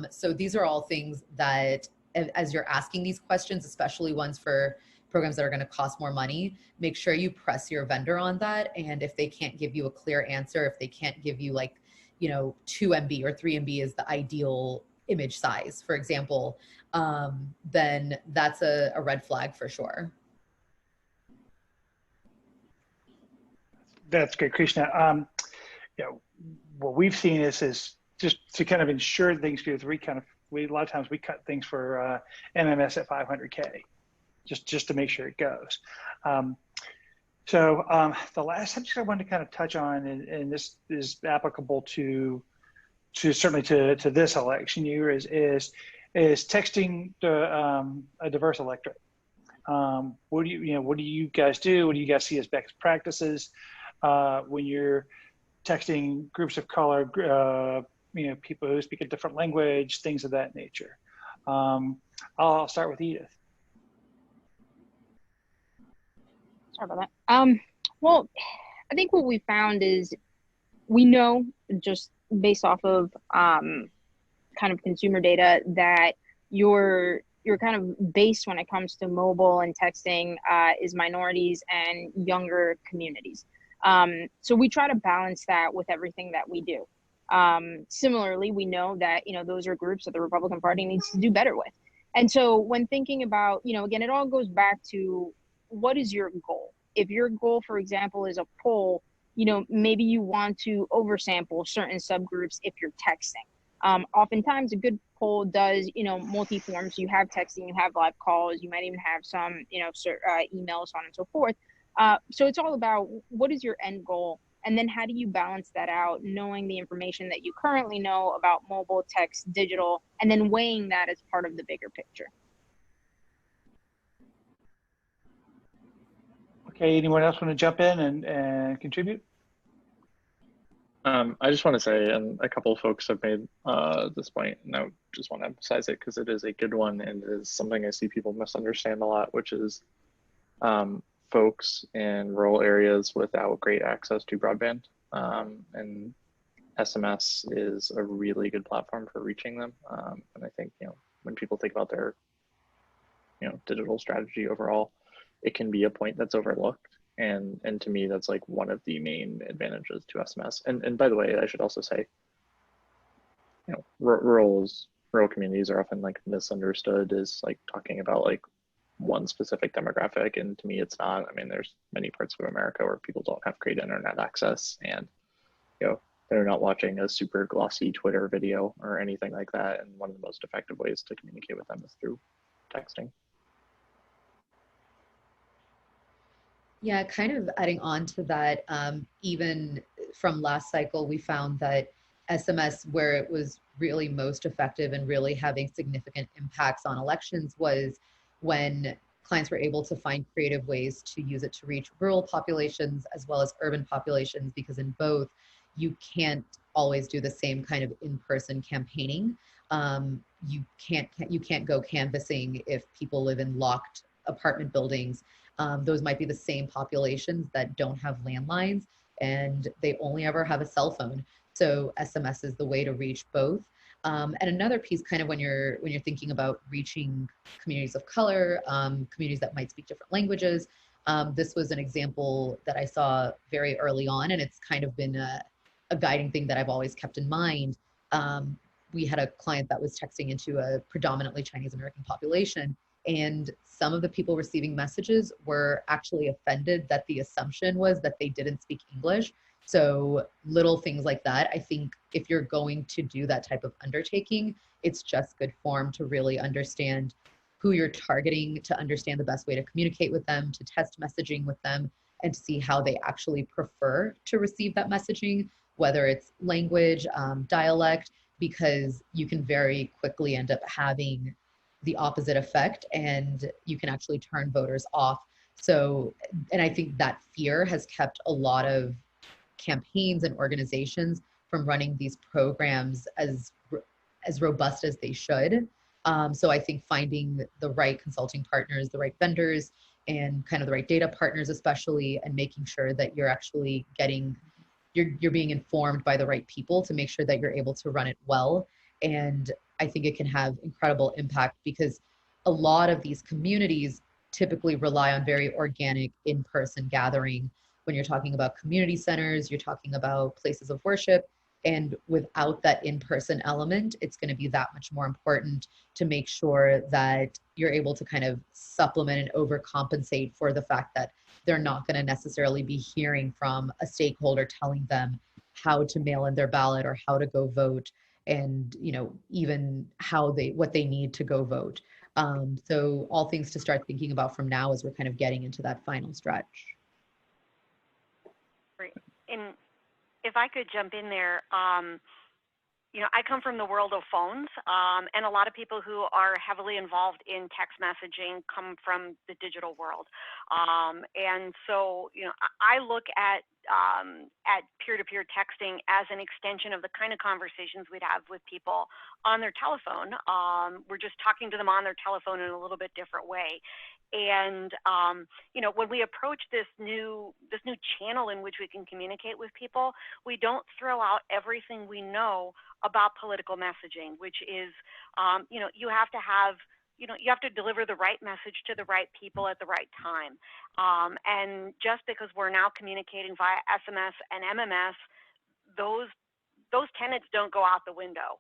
So these are all things that, as you're asking these questions, especially ones for programs that are going to cost more money, make sure you press your vendor on that. And if they can't give you a clear answer, if they can't give you like, 2 MB or 3 MB is the ideal image size, for example, then that's a red flag for sure. That's great, Krishna. What we've seen is just to kind of ensure things, because a lot of times we cut things for MMS at 500K, just to make sure it goes. So the last subject I wanted to kind of touch on, and this is applicable to certainly to this election year, is texting a diverse electorate. What do you guys do? What do you guys see as best practices when you're texting groups of color, people who speak a different language, things of that nature? I'll start with Edith. Sorry about that. Well, I think what we found is we know, just based off of kind of consumer data, that you're kind of based when it comes to mobile and texting is minorities and younger communities. So we try to balance that with everything that we do. Similarly, we know that, those are groups that the Republican Party needs to do better with. And so when thinking about, again, it all goes back to what is your goal? If your goal, for example, is a poll, maybe you want to oversample certain subgroups if you're texting. Oftentimes a good poll does, multi-forms. You have texting, you have live calls, you might even have some, emails, so on and so forth. So it's all about what is your end goal, and then how do you balance that out, knowing the information that you currently know about mobile, text, digital, and then weighing that as part of the bigger picture. Okay, anyone else want to jump in and contribute? I just want to say, and a couple of folks have made this point, and I just want to emphasize it because it is a good one and it is something I see people misunderstand a lot, which is folks in rural areas without great access to broadband. And SMS is a really good platform for reaching them. And I think, when people think about their, digital strategy overall, it can be a point that's overlooked. And to me, that's like one of the main advantages to SMS. And by the way, I should also say, rural communities are often like misunderstood as like talking about like one specific demographic, and to me it's not. I mean, there's many parts of America where people don't have great internet access, and they're not watching a super glossy Twitter video or anything like that, and one of the most effective ways to communicate with them is through texting. Yeah, kind of adding on to that, even from last cycle, we found that SMS, where it was really most effective and really having significant impacts on elections, was when clients were able to find creative ways to use it to reach rural populations as well as urban populations, because in both, you can't always do the same kind of in-person campaigning. You can't go canvassing if people live in locked apartment buildings. Those might be the same populations that don't have landlines and they only ever have a cell phone. So SMS is the way to reach both. And another piece, kind of when you're thinking about reaching communities of color, communities that might speak different languages, this was an example that I saw very early on, and it's kind of been a guiding thing that I've always kept in mind. We had a client that was texting into a predominantly Chinese American population, and some of the people receiving messages were actually offended that the assumption was that they didn't speak English. So little things like that. I think if you're going to do that type of undertaking, it's just good form to really understand who you're targeting, to understand the best way to communicate with them, to test messaging with them, and to see how they actually prefer to receive that messaging, whether it's language, dialect, because you can very quickly end up having the opposite effect and you can actually turn voters off. So, and I think that fear has kept a lot of campaigns and organizations from running these programs as robust as they should. So I think finding the right consulting partners, the right vendors, and kind of the right data partners, especially, and making sure that you're actually getting, you're being informed by the right people to make sure that you're able to run it well. And I think it can have incredible impact because a lot of these communities typically rely on very organic in-person gathering. When you're talking about community centers, you're talking about places of worship. And without that in-person element, it's going to be that much more important to make sure that you're able to kind of supplement and overcompensate for the fact that they're not going to necessarily be hearing from a stakeholder telling them how to mail in their ballot or how to go vote, and even what they need to go vote. So all things to start thinking about from now as we're kind of getting into that final stretch. Great. And if I could jump in there, I come from the world of phones, and a lot of people who are heavily involved in text messaging come from the digital world. And so, I look at peer-to-peer texting as an extension of the kind of conversations we'd have with people on their telephone. We're just talking to them on their telephone in a little bit different way. And when we approach this new channel in which we can communicate with people, we don't throw out everything we know about political messaging, which is, you have to deliver the right message to the right people at the right time. And just because we're now communicating via SMS and MMS, those tenets don't go out the window.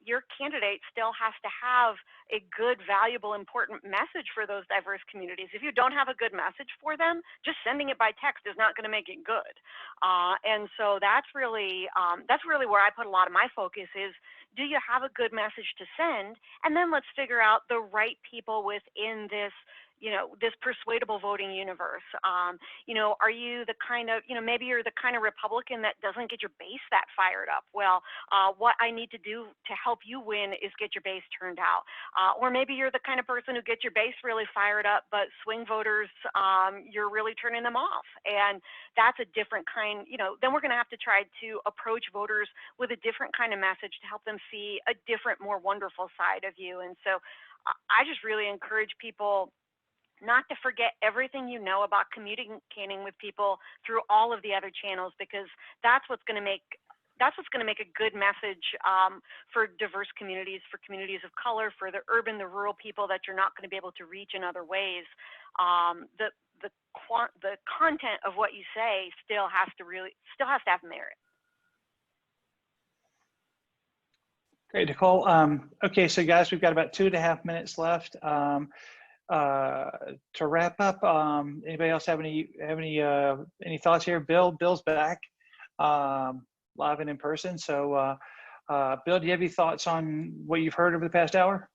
Your candidate still has to have a good, valuable, important message for those diverse communities. If you don't have a good message for them, just sending it by text is not going to make it good. And so that's really where I put a lot of my focus is, do you have a good message to send? And then let's figure out the right people within this this persuadable voting universe. Are you the kind of, maybe you're the kind of Republican that doesn't get your base that fired up. Well, what I need to do to help you win is get your base turned out. Or maybe you're the kind of person who gets your base really fired up, but swing voters, you're really turning them off. And that's a different kind, then we're going to have to try to approach voters with a different kind of message to help them see a different, more wonderful side of you. And so I just really encourage people not to forget everything you know about communicating with people through all of the other channels, because that's what's going to make a good message for diverse communities, for communities of color, for the urban, the rural people that you're not going to be able to reach in other ways. The content of what you say still has to have merit. Great, Nicole. Okay, so guys, we've got about 2.5 minutes left. To wrap up, anybody else have any thoughts here? Bill's back live and in person. So Bill, do you have any thoughts on what you've heard over the past hour?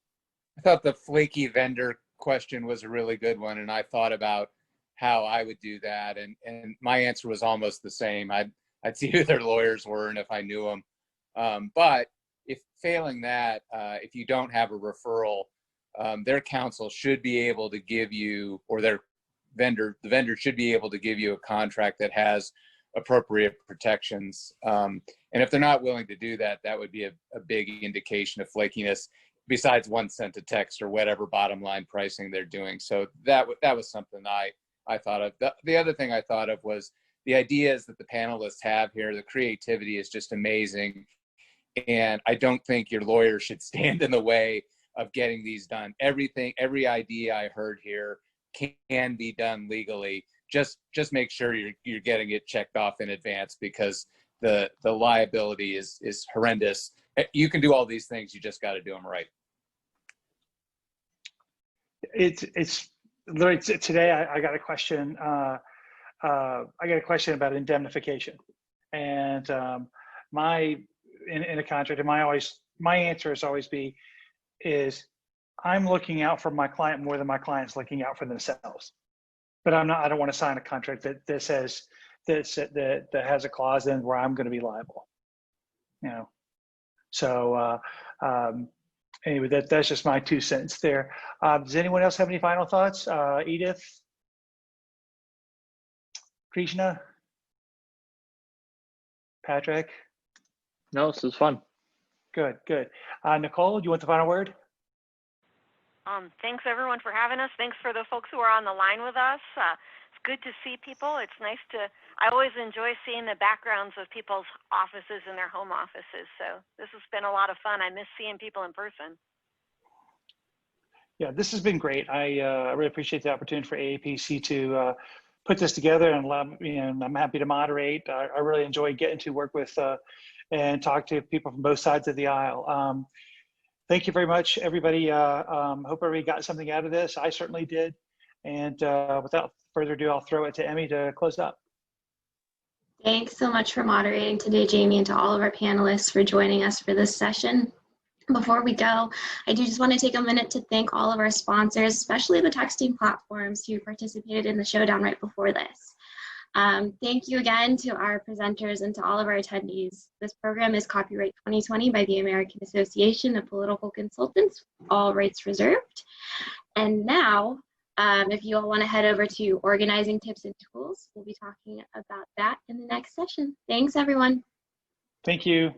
I thought the flaky vendor question was a really good one, and I thought about how I would do that, and my answer was almost the same. I'd see who their lawyers were and if I knew them. But if failing that, if you don't have a referral, their counsel should be able to give you, or the vendor should be able to give you a contract that has appropriate protections. And if they're not willing to do that, that would be a big indication of flakiness, besides 1 cent a text or whatever bottom line pricing they're doing. So that was something I thought of. The other thing I thought of was the ideas that the panelists have here. The creativity is just amazing. And I don't think your lawyer should stand in the way of getting these done. Every idea I heard here can be done legally. Just make sure you're getting it checked off in advance, because the liability is horrendous. You can do all these things, you just got to do them right. It's literally today. I got a question. I got a question about indemnification, and in a contract, and my answer is always is I'm looking out for my client more than my client's looking out for themselves. But I don't want to sign a contract that says that has a clause in where I'm going to be liable. So anyway, that's just my 2 cents there. Does anyone else have any final thoughts? Edith? Krishna? Patrick? No, this is fun. Good, good. Nicole, do you want the final word? Thanks everyone for having us. Thanks for the folks who are on the line with us. It's good to see people. It's nice I always enjoy seeing the backgrounds of people's offices and their home offices. So this has been a lot of fun. I miss seeing people in person. Yeah, this has been great. I really appreciate the opportunity for AAPC to put this together, and I'm happy to moderate. I really enjoy getting to work with and talk to people from both sides of the aisle. Thank you very much, everybody. Hope everybody got something out of this. I certainly did. And without further ado, I'll throw it to Emmy to close up. Thanks so much for moderating today, Jamie, and to all of our panelists for joining us for this session. Before we go, I do just want to take a minute to thank all of our sponsors, especially the texting platforms who participated in the showdown right before this. Thank you again to our presenters and to all of our attendees. This program is copyright 2020 by the American Association of Political Consultants, all rights reserved. And now, if you all want to head over to organizing tips and tools, we'll be talking about that in the next session. Thanks, everyone. Thank you.